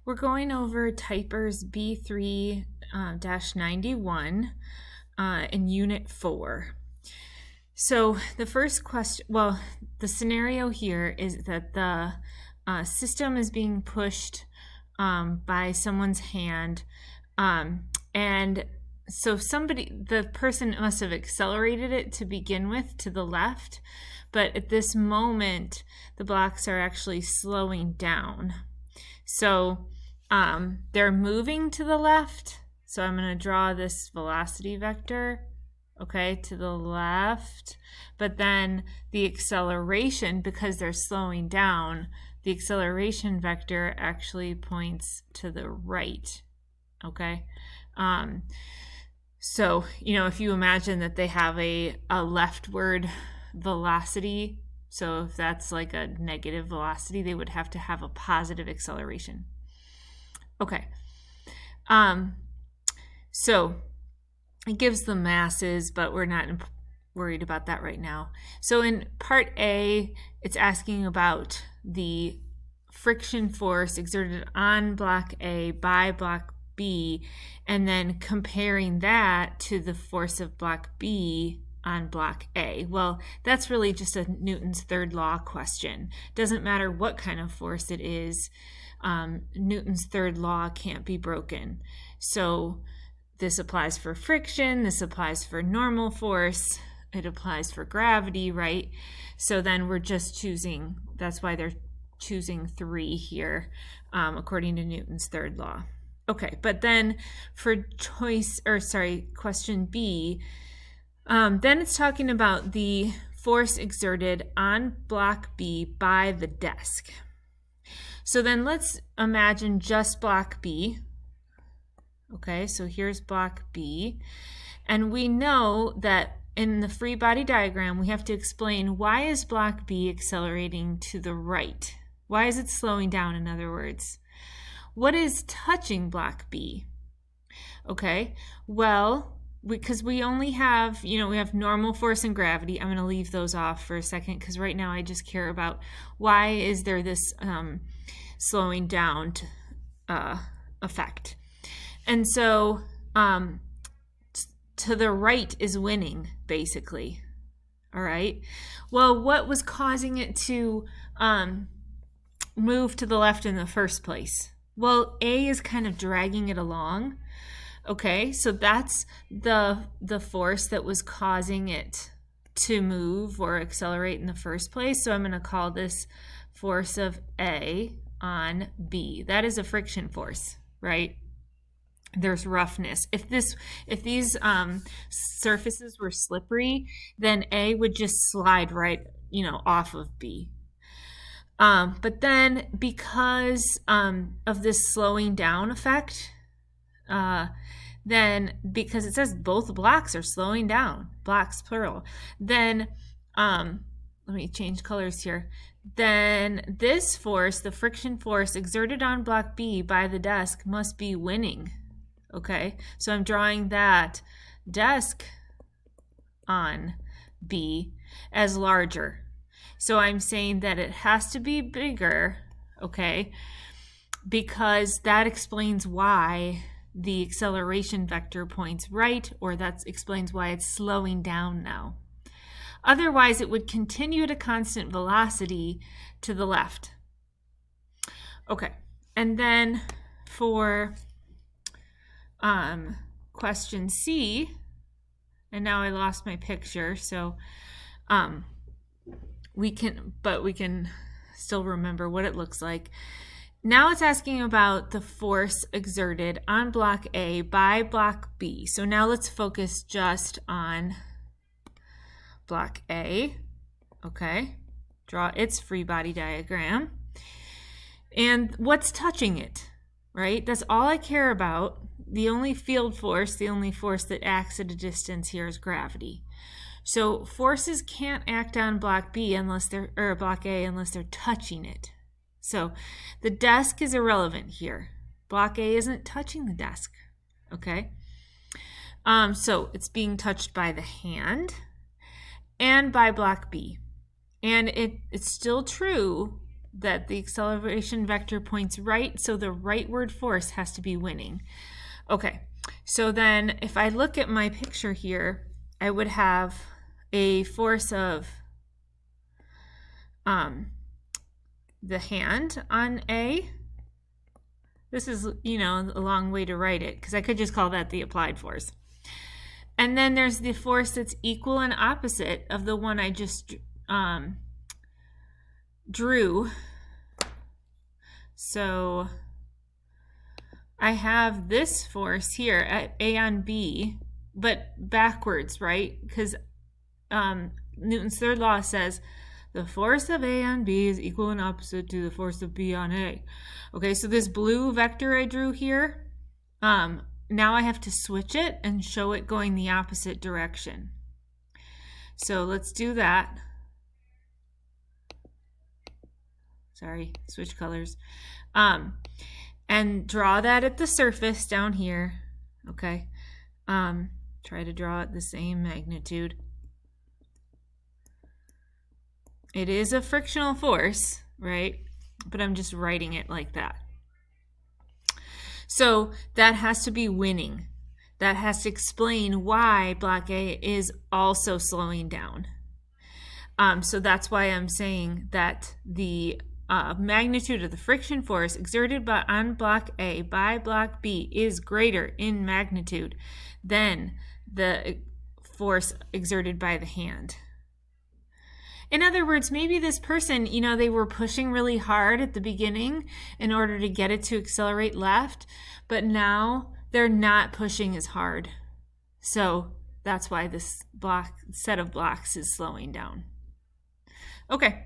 We're going over TIPERSB3-91 in Unit 4. So the first question, well, the scenario here is that the system is being pushed by someone's hand, and so the person must have accelerated it to begin with to the left, but at this moment, the blocks are actually slowing down. So they're moving to the left. So I'm going to draw this velocity vector, okay, to the left. But then the acceleration, because they're slowing down, the acceleration vector actually points to the right, okay? So, if you imagine that they have a leftward velocity, so if that's like a negative velocity, they would have to have a positive acceleration. Okay. So it gives the masses, but we're not worried about that right now. So in part A, it's asking about the friction force exerted on block A by block B, and then comparing that to the force of block B on block A. Well, that's really just a Newton's third law question. Doesn't matter what kind of force it is, Newton's third law can't be broken. So this applies for friction, this applies for normal force, it applies for gravity, right? So then we're just choosing, that's why they're choosing 3 here, according to Newton's third law. Okay, but then for question B, then it's talking about the force exerted on block B by the desk. So then let's imagine just block B. Okay, so here's block B. And we know that in the free body diagram, we have to explain, why is block B accelerating to the right? Why is it slowing down, in other words? What is touching block B? Okay, well, because we only have, we have normal force and gravity. I'm going to leave those off for a second because right now I just care about why is there this slowing down effect. And so to the right is winning, basically. All right. Well, what was causing it to move to the left in the first place? Well, A is kind of dragging it along. Okay, so that's the force that was causing it to move or accelerate in the first place. So I'm going to call this force of A on B. That is a friction force, right? There's roughness. If these surfaces were slippery, then A would just slide right, off of B. But then because of this slowing down effect, then because it says both blocks are slowing down, blocks plural, then let me change colors here. Then this force, the friction force exerted on block B by the desk, must be winning. Okay, so I'm drawing that desk on B as larger. So I'm saying that it has to be bigger, okay, because that explains why the acceleration vector points right, or that explains why it's slowing down now. Otherwise, it would continue at a constant velocity to the left. Okay, and then for question C, and now I lost my picture, so we can still remember what it looks like. Now it's asking about the force exerted on block A by block B. So now let's focus just on block A. Okay, draw its free body diagram. And what's touching it, right? That's all I care about. The only field force, the only force that acts at a distance here is gravity. So forces can't act on block B unless block A unless they're touching it. So the desk is irrelevant here. Block A isn't touching the desk, okay? So it's being touched by the hand and by block B. And it's still true that the acceleration vector points right, so the rightward force has to be winning. Okay, so then if I look at my picture here, I would have a force of the hand on A. This is, you know, a long way to write it because I could just call that the applied force. And then there's the force that's equal and opposite of the one I just drew. So I have this force here at A on B, but backwards, right? Because Newton's third law says the force of A on B is equal and opposite to the force of B on A. Okay, so this blue vector I drew here, now I have to switch it and show it going the opposite direction. So let's do that. Sorry, switch colors. And draw that at the surface down here. Okay. Try to draw it the same magnitude. It is a frictional force, right? But I'm just writing it like that. So that has to be winning. That has to explain why block A is also slowing down. So that's why I'm saying that the magnitude of the friction force exerted on block A by block B is greater in magnitude than the force exerted by the hand. In other words, maybe this person, you know, they were pushing really hard at the beginning in order to get it to accelerate left, but now they're not pushing as hard. So that's why this set of blocks is slowing down. Okay.